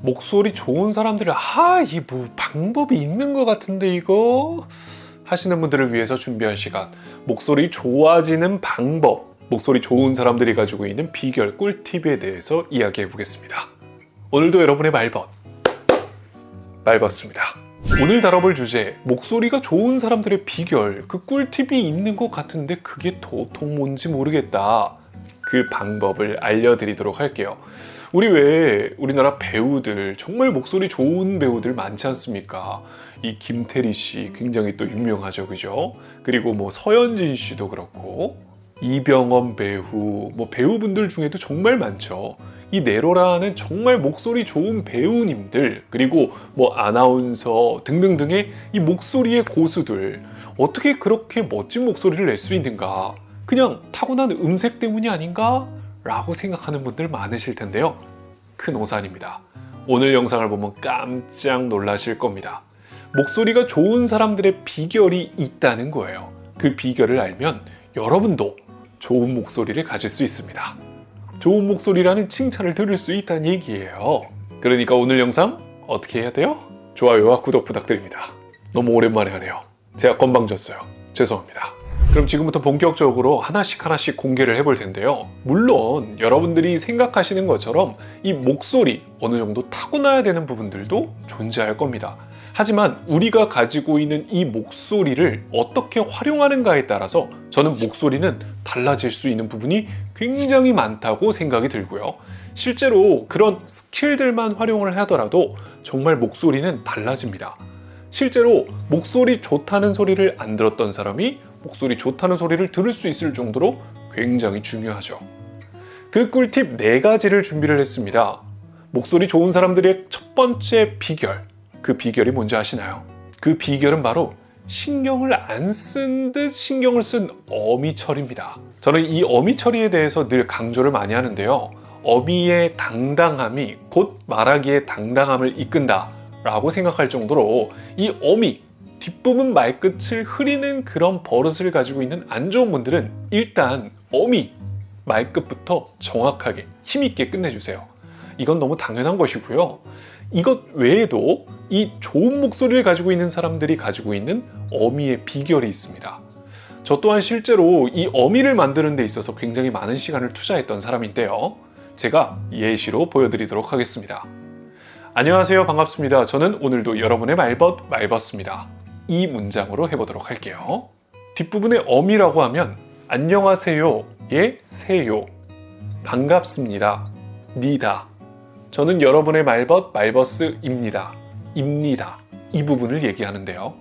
목소리 좋은 사람들은 이 뭐 방법이 있는 것 같은데 이거 하시는 분들을 위해서 준비한 시간, 목소리 좋아지는 방법, 목소리 좋은 사람들이 가지고 있는 비결 꿀팁에 대해서 이야기해 보겠습니다. 오늘도 여러분의 말벗습니다. 오늘 다뤄볼 주제, 목소리가 좋은 사람들의 비결, 그 꿀팁이 있는 것 같은데 그게 도통 뭔지 모르겠다. 그 방법을 알려드리도록 할게요. 우리나라 배우들, 정말 목소리 좋은 배우들 많지 않습니까? 이 김태리 씨 굉장히 또 유명하죠, 그죠? 그리고 뭐 서현진 씨도 그렇고, 이병헌 배우, 뭐 배우분들 중에도 정말 많죠. 이 네로라는 정말 목소리 좋은 배우님들, 그리고 뭐 아나운서 등등등의 이 목소리의 고수들, 어떻게 그렇게 멋진 목소리를 낼 수 있는가? 그냥 타고난 음색 때문이 아닌가? 라고 생각하는 분들 많으실 텐데요. 큰 오산입니다. 오늘 영상을 보면 깜짝 놀라실 겁니다. 목소리가 좋은 사람들의 비결이 있다는 거예요. 그 비결을 알면 여러분도 좋은 목소리를 가질 수 있습니다. 좋은 목소리라는 칭찬을 들을 수 있다는 얘기예요. 그러니까 오늘 영상 어떻게 해야 돼요? 좋아요와 구독 부탁드립니다. 너무 오랜만에 하네요. 제가 건방졌어요. 죄송합니다. 그럼 지금부터 본격적으로 하나씩 공개를 해볼 텐데요. 물론 여러분들이 생각하시는 것처럼 이 목소리 어느 정도 타고나야 되는 부분들도 존재할 겁니다. 하지만 우리가 가지고 있는 이 목소리를 어떻게 활용하는가에 따라서 저는 목소리는 달라질 수 있는 부분이 굉장히 많다고 생각이 들고요. 실제로 그런 스킬들만 활용을 하더라도 정말 목소리는 달라집니다. 실제로 목소리 좋다는 소리를 안 들었던 사람이 목소리 좋다는 소리를 들을 수 있을 정도로 굉장히 중요하죠. 그 꿀팁 4가지를 준비를 했습니다. 목소리 좋은 사람들의 첫 번째 비결, 그 비결이 뭔지 아시나요? 그 비결은 바로 신경을 안 쓴 듯 신경을 쓴 어미 처리입니다. 저는 이 어미 처리에 대해서 늘 강조를 많이 하는데요. 어미의 당당함이 곧 말하기의 당당함을 이끈다 라고 생각할 정도로 이 어미, 뒷부분 말끝을 흐리는 그런 버릇을 가지고 있는 안 좋은 분들은 일단 어미, 말끝부터 정확하게 힘있게 끝내주세요. 이건 너무 당연한 것이고요. 이것 외에도 이 좋은 목소리를 가지고 있는 사람들이 가지고 있는 어미의 비결이 있습니다. 저 또한 실제로 이 어미를 만드는 데 있어서 굉장히 많은 시간을 투자했던 사람인데요. 제가 예시로 보여드리도록 하겠습니다. 안녕하세요. 반갑습니다. 저는 오늘도 여러분의 말벗습니다. 이 문장으로 해보도록 할게요. 뒷부분에 어미라고 하면 안녕하세요의 세요, 반갑습니다, 니다, 저는 여러분의 말벗입니다, 입니다, 이 부분을 얘기하는데요.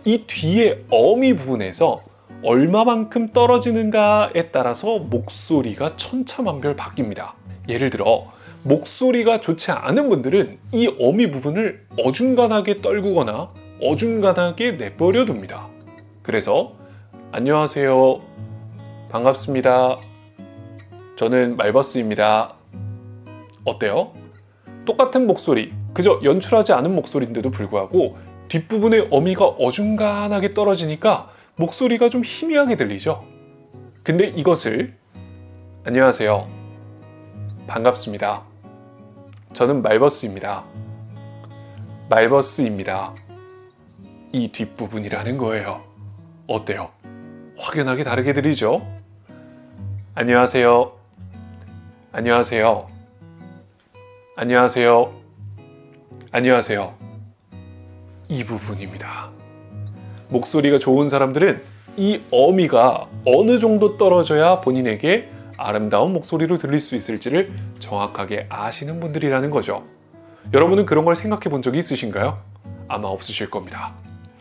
이 뒤에 어미 부분에서 얼마만큼 떨어지는가에 따라서 목소리가 천차만별 바뀝니다. 예를 들어 목소리가 좋지 않은 분들은 이 어미 부분을 어중간하게 떨구거나 어중간하게 내버려 둡니다. 그래서 안녕하세요, 반갑습니다, 저는 말벗스입니다. 어때요? 똑같은 목소리, 그저 연출하지 않은 목소리인데도 불구하고 뒷부분의 어미가 어중간하게 떨어지니까 목소리가 좀 희미하게 들리죠? 근데 이것을 안녕하세요, 반갑습니다, 저는 말벗스입니다, 이 뒷부분이라는 거예요. 어때요? 확연하게 다르게 들리죠? 안녕하세요, 안녕하세요, 안녕하세요, 안녕하세요. 이 부분입니다. 목소리가 좋은 사람들은 이 어미가 어느 정도 떨어져야 본인에게 아름다운 목소리로 들릴 수 있을지를 정확하게 아시는 분들이라는 거죠. 여러분은 그런 걸 생각해 본 적이 있으신가요? 아마 없으실 겁니다.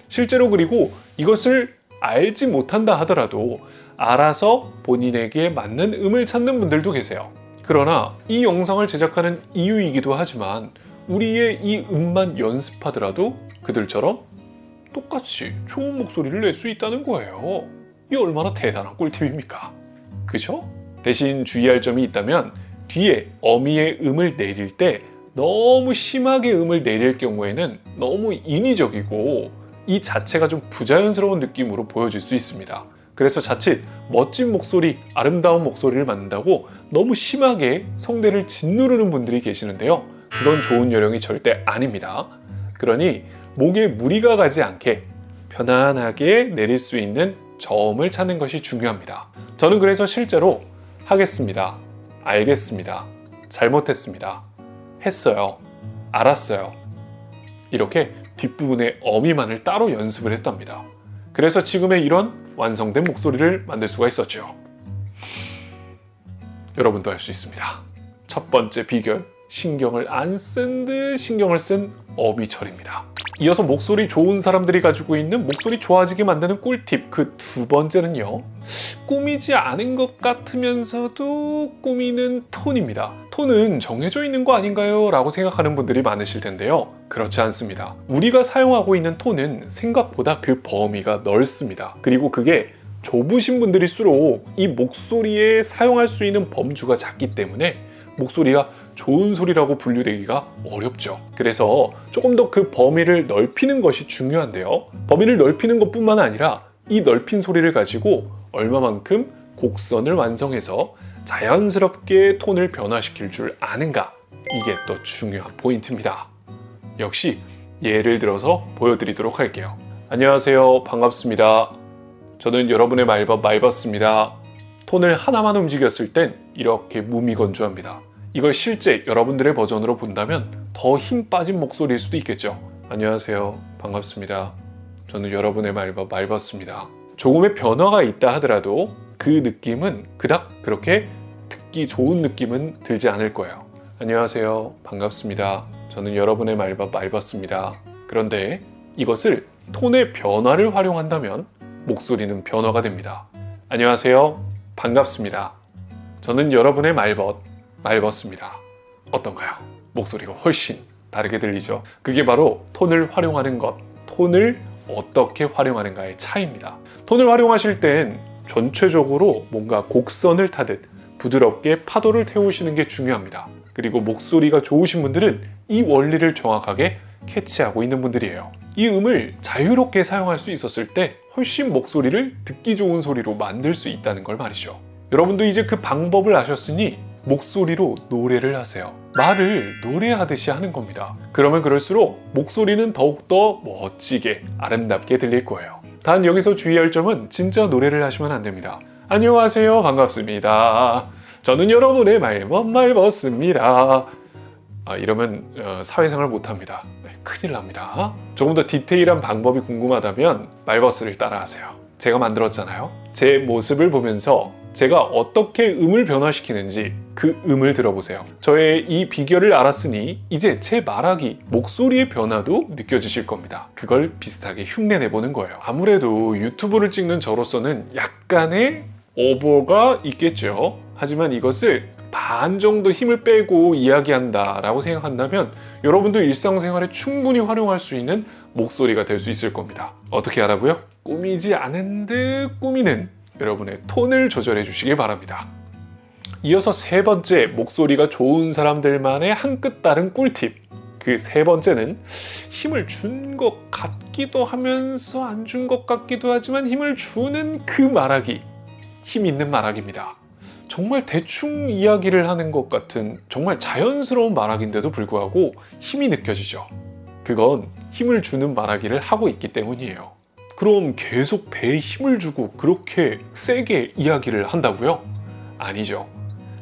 실제로 그리고 이것을 알지 못한다 하더라도 알아서 본인에게 맞는 음을 찾는 분들도 계세요. 그러나 이 영상을 제작하는 이유이기도 하지만 우리의 이 음만 연습하더라도 그들처럼 똑같이 좋은 목소리를 낼 수 있다는 거예요. 이 얼마나 대단한 꿀팁입니까? 그죠? 대신 주의할 점이 있다면 뒤에 어미의 음을 내릴 때 너무 심하게 음을 내릴 경우에는 너무 인위적이고 이 자체가 좀 부자연스러운 느낌으로 보여질 수 있습니다. 그래서 자칫 멋진 목소리, 아름다운 목소리를 만든다고 너무 심하게 성대를 짓누르는 분들이 계시는데요. 그건 좋은 요령이 절대 아닙니다. 그러니 목에 무리가 가지 않게 편안하게 내릴 수 있는 저음을 찾는 것이 중요합니다. 저는 그래서 실제로 하겠습니다, 알겠습니다, 잘못했습니다, 했어요, 알았어요, 이렇게 뒷부분에 어미만을 따로 연습을 했답니다. 그래서 지금의 이런 완성된 목소리를 만들 수가 있었죠. 여러분도 할 수 있습니다. 첫 번째 비결, 신경을 안 쓴 듯 신경을 쓴 어미철입니다. 이어서 목소리 좋은 사람들이 가지고 있는 목소리 좋아지게 만드는 꿀팁, 그 두 번째는요, 꾸미지 않은 것 같으면서도 꾸미는 톤입니다. 톤은 정해져 있는 거 아닌가요? 라고 생각하는 분들이 많으실 텐데요. 그렇지 않습니다. 우리가 사용하고 있는 톤은 생각보다 그 범위가 넓습니다. 그리고 그게 좁으신 분들일수록 이 목소리에 사용할 수 있는 범주가 작기 때문에 목소리가 좋은 소리라고 분류되기가 어렵죠. 그래서 조금 더 그 범위를 넓히는 것이 중요한데요. 범위를 넓히는 것뿐만 아니라 이 넓힌 소리를 가지고 얼마만큼 곡선을 완성해서 자연스럽게 톤을 변화시킬 줄 아는가, 이게 또 중요한 포인트입니다. 역시 예를 들어서 보여드리도록 할게요. 안녕하세요, 반갑습니다. 저는 여러분의 말벗 말벗습니다. 톤을 하나만 움직였을 땐 이렇게 무미건조합니다. 이걸 실제 여러분들의 버전으로 본다면 더 힘 빠진 목소리일 수도 있겠죠. 안녕하세요, 반갑습니다. 저는 여러분의 말벗 말벗습니다. 조금의 변화가 있다 하더라도 그 느낌은 그닥 그렇게 듣기 좋은 느낌은 들지 않을 거예요. 안녕하세요, 반갑습니다. 저는 여러분의 말벗 말벗습니다. 그런데 이것을 톤의 변화를 활용한다면 목소리는 변화가 됩니다. 안녕하세요, 반갑습니다. 저는 여러분의 말벗 말벗습니다. 어떤가요? 목소리가 훨씬 다르게 들리죠? 그게 바로 톤을 활용하는 것, 톤을 어떻게 활용하는가의 차이입니다. 톤을 활용하실 땐 전체적으로 뭔가 곡선을 타듯 부드럽게 파도를 태우시는 게 중요합니다. 그리고 목소리가 좋으신 분들은 이 원리를 정확하게 캐치하고 있는 분들이에요. 이 음을 자유롭게 사용할 수 있었을 때 훨씬 목소리를 듣기 좋은 소리로 만들 수 있다는 걸 말이죠. 여러분도 이제 그 방법을 아셨으니 목소리로 노래를 하세요. 말을 노래하듯이 하는 겁니다. 그러면 그럴수록 목소리는 더욱더 멋지게 아름답게 들릴 거예요. 단 여기서 주의할 점은 진짜 노래를 하시면 안 됩니다. 안녕하세요, 반갑습니다. 저는 여러분의 말벗 말벗습니다. 이러면 사회생활 못합니다. 큰일 납니다. 조금 더 디테일한 방법이 궁금하다면 말벗스를 따라하세요. 제가 만들었잖아요. 제 모습을 보면서 제가 어떻게 음을 변화시키는지 그 음을 들어보세요. 저의 이 비결을 알았으니 이제 제 말하기, 목소리의 변화도 느껴지실 겁니다. 그걸 비슷하게 흉내내보는 거예요. 아무래도 유튜브를 찍는 저로서는 약간의 오버가 있겠죠. 하지만 이것을 반 정도 힘을 빼고 이야기한다 라고 생각한다면 여러분도 일상생활에 충분히 활용할 수 있는 목소리가 될 수 있을 겁니다. 어떻게 하라고요? 꾸미지 않은 듯 꾸미는 여러분의 톤을 조절해 주시기 바랍니다. 이어서 세 번째, 목소리가 좋은 사람들만의 한 끗 다른 꿀팁. 그 세 번째는 힘을 준 것 같기도 하면서 안 준 것 같기도 하지만 힘을 주는 그 말하기, 힘 있는 말하기입니다. 정말 대충 이야기를 하는 것 같은 정말 자연스러운 말하기인데도 불구하고 힘이 느껴지죠. 그건 힘을 주는 말하기를 하고 있기 때문이에요. 그럼 계속 배에 힘을 주고 그렇게 세게 이야기를 한다고요? 아니죠.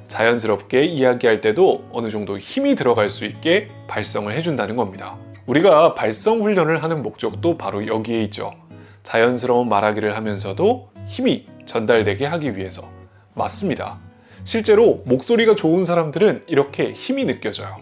자연스럽게 이야기할 때도 어느 정도 힘이 들어갈 수 있게 발성을 해준다는 겁니다. 우리가 발성 훈련을 하는 목적도 바로 여기에 있죠. 자연스러운 말하기를 하면서도 힘이 전달되게 하기 위해서. 맞습니다. 실제로 목소리가 좋은 사람들은 이렇게 힘이 느껴져요.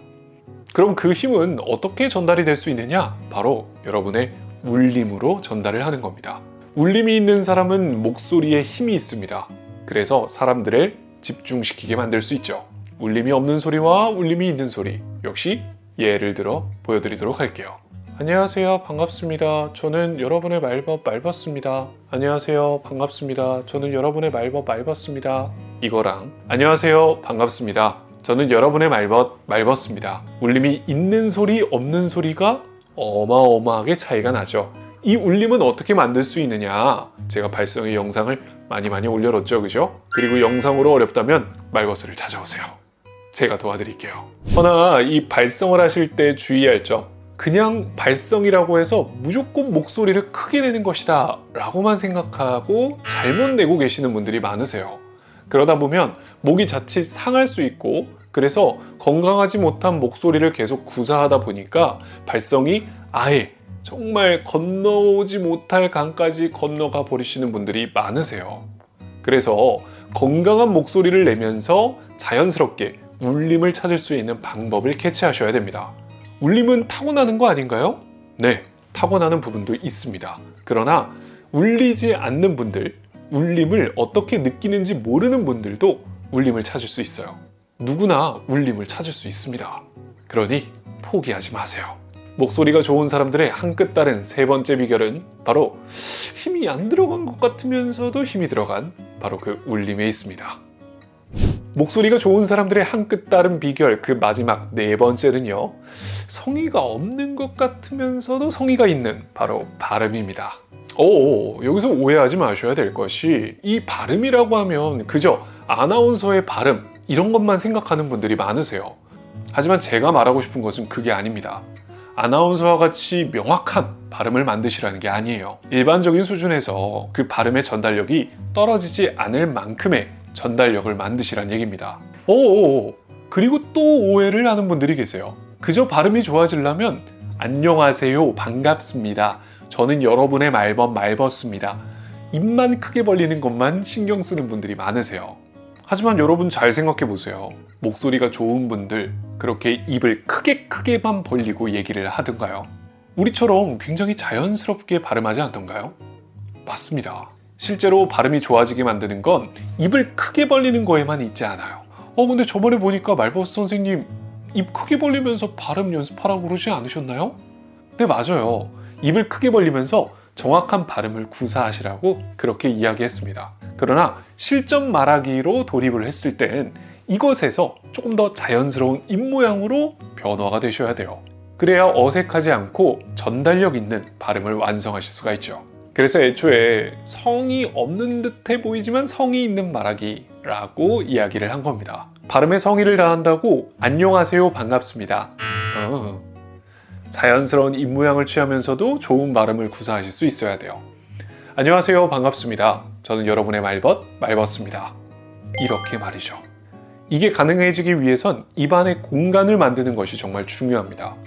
그럼 그 힘은 어떻게 전달이 될 수 있느냐? 바로 여러분의 울림으로 전달을 하는 겁니다. 울림이 있는 사람은 목소리에 힘이 있습니다. 그래서 사람들을 집중시키게 만들 수 있죠. 울림이 없는 소리와 울림이 있는 소리, 역시 예를 들어 보여드리도록 할게요. 안녕하세요, 반갑습니다. 저는 여러분의 말벗 말벗습니다. 안녕하세요, 반갑습니다. 저는 여러분의 말벗 말벗습니다. 이거랑 안녕하세요, 반갑습니다. 저는 여러분의 말벗 말벗습니다. 울림이 있는 소리, 없는 소리가 어마어마하게 차이가 나죠. 이 울림은 어떻게 만들 수 있느냐? 제가 발성의 영상을 많이 올려뒀죠, 그죠? 그리고 영상으로 어렵다면 말벗스를 찾아오세요. 제가 도와드릴게요. 허나 이 발성을 하실 때 주의할 점, 그냥 발성이라고 해서 무조건 목소리를 크게 내는 것이다 라고만 생각하고 잘못 내고 계시는 분들이 많으세요. 그러다 보면 목이 자칫 상할 수 있고, 그래서 건강하지 못한 목소리를 계속 구사하다 보니까 발성이 아예 정말 건너오지 못할 강까지 건너가 버리시는 분들이 많으세요. 그래서 건강한 목소리를 내면서 자연스럽게 울림을 찾을 수 있는 방법을 캐치하셔야 됩니다. 울림은 타고나는 거 아닌가요? 네, 타고나는 부분도 있습니다. 그러나 울리지 않는 분들, 울림을 어떻게 느끼는지 모르는 분들도 울림을 찾을 수 있어요. 누구나 울림을 찾을 수 있습니다. 그러니 포기하지 마세요. 목소리가 좋은 사람들의 한 끗 다른 세 번째 비결은 바로 힘이 안 들어간 것 같으면서도 힘이 들어간 바로 그 울림에 있습니다. 목소리가 좋은 사람들의 한 끗 다른 비결, 그 마지막 네 번째는요, 성의가 없는 것 같으면서도 성의가 있는 바로 발음입니다. 여기서 오해하지 마셔야 될 것이, 이 발음이라고 하면 그저 아나운서의 발음 이런 것만 생각하는 분들이 많으세요. 하지만 제가 말하고 싶은 것은 그게 아닙니다. 아나운서와 같이 명확한 발음을 만드시라는 게 아니에요. 일반적인 수준에서 그 발음의 전달력이 떨어지지 않을 만큼의 전달력을 만드시란 얘기입니다. 그리고 또 오해를 하는 분들이 계세요. 그저 발음이 좋아지려면 안녕하세요, 반갑습니다, 저는 여러분의 말벗습니다, 입만 크게 벌리는 것만 신경 쓰는 분들이 많으세요. 하지만 여러분 잘 생각해 보세요. 목소리가 좋은 분들 그렇게 입을 크게만 벌리고 얘기를 하던가요? 우리처럼 굉장히 자연스럽게 발음하지 않던가요? 맞습니다. 실제로 발음이 좋아지게 만드는 건 입을 크게 벌리는 거에만 있지 않아요. 근데 저번에 보니까 말버스 선생님 입 크게 벌리면서 발음 연습하라고 그러지 않으셨나요? 네, 맞아요. 입을 크게 벌리면서 정확한 발음을 구사하시라고 그렇게 이야기했습니다. 그러나 실전 말하기로 돌입을 했을 땐 이것에서 조금 더 자연스러운 입모양으로 변화가 되셔야 돼요. 그래야 어색하지 않고 전달력 있는 발음을 완성하실 수가 있죠. 그래서 애초에 성이 없는 듯해 보이지만 성이 있는 말하기라고 이야기를 한 겁니다. 발음에 성의를 다한다고 안녕하세요, 반갑습니다, 자연스러운 입모양을 취하면서도 좋은 발음을 구사하실 수 있어야 돼요. 안녕하세요, 반갑습니다, 저는 여러분의 말벗습니다, 이렇게 말이죠. 이게 가능해지기 위해선 입안의 공간을 만드는 것이 정말 중요합니다.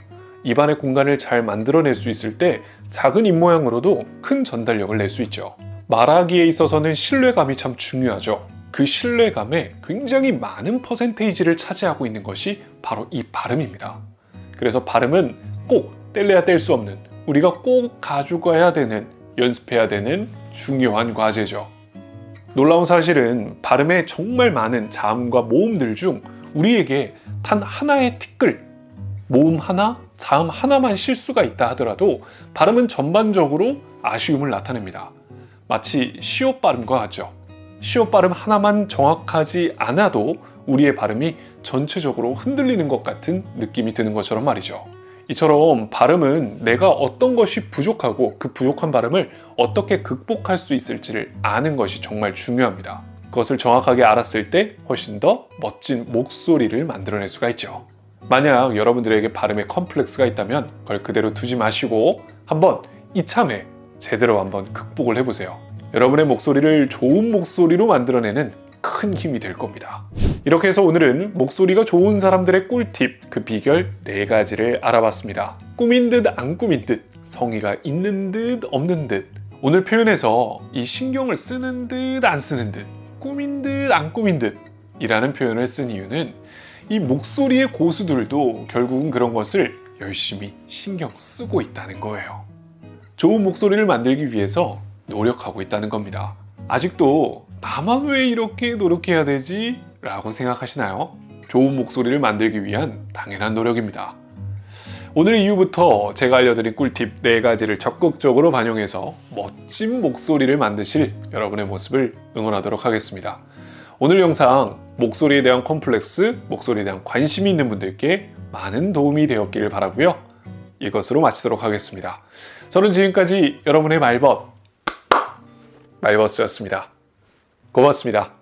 입안의 공간을 잘 만들어낼 수 있을 때 작은 입모양으로도 큰 전달력을 낼 수 있죠. 말하기에 있어서는 신뢰감이 참 중요하죠. 그 신뢰감에 굉장히 많은 퍼센테이지를 차지하고 있는 것이 바로 이 발음입니다. 그래서 발음은 꼭 뗄래야 뗄 수 없는, 우리가 꼭 가져가야 되는, 연습해야 되는 중요한 과제죠. 놀라운 사실은 발음에 정말 많은 자음과 모음들 중 우리에게 단 하나의 티끌, 모음 하나, 자음 하나만 실수가 있다 하더라도 발음은 전반적으로 아쉬움을 나타냅니다. 마치 시옷 발음과 같죠. 시옷 발음 하나만 정확하지 않아도 우리의 발음이 전체적으로 흔들리는 것 같은 느낌이 드는 것처럼 말이죠. 이처럼 발음은 내가 어떤 것이 부족하고 그 부족한 발음을 어떻게 극복할 수 있을지를 아는 것이 정말 중요합니다. 그것을 정확하게 알았을 때 훨씬 더 멋진 목소리를 만들어낼 수가 있죠. 만약 여러분들에게 발음에 컴플렉스가 있다면 그걸 그대로 두지 마시고 한번 이참에 제대로 한번 극복을 해보세요. 여러분의 목소리를 좋은 목소리로 만들어내는 큰 힘이 될 겁니다. 이렇게 해서 오늘은 목소리가 좋은 사람들의 꿀팁, 그 비결 4가지를 알아봤습니다. 꾸민 듯 안 꾸민 듯, 성의가 있는 듯 없는 듯. 오늘 표현에서 이 신경을 쓰는 듯 안 쓰는 듯, 꾸민 듯 안 꾸민 듯 이라는 표현을 쓴 이유는 이 목소리의 고수들도 결국은 그런 것을 열심히 신경 쓰고 있다는 거예요. 좋은 목소리를 만들기 위해서 노력하고 있다는 겁니다. 아직도 나만 왜 이렇게 노력해야 되지? 라고 생각하시나요? 좋은 목소리를 만들기 위한 당연한 노력입니다. 오늘 이후부터 제가 알려드린 꿀팁 4가지를 적극적으로 반영해서 멋진 목소리를 만드실 여러분의 모습을 응원하도록 하겠습니다. 오늘 영상 목소리에 대한 컴플렉스, 목소리에 대한 관심이 있는 분들께 많은 도움이 되었기를 바라고요. 이것으로 마치도록 하겠습니다. 저는 지금까지 여러분의 말벗스였습니다. 고맙습니다.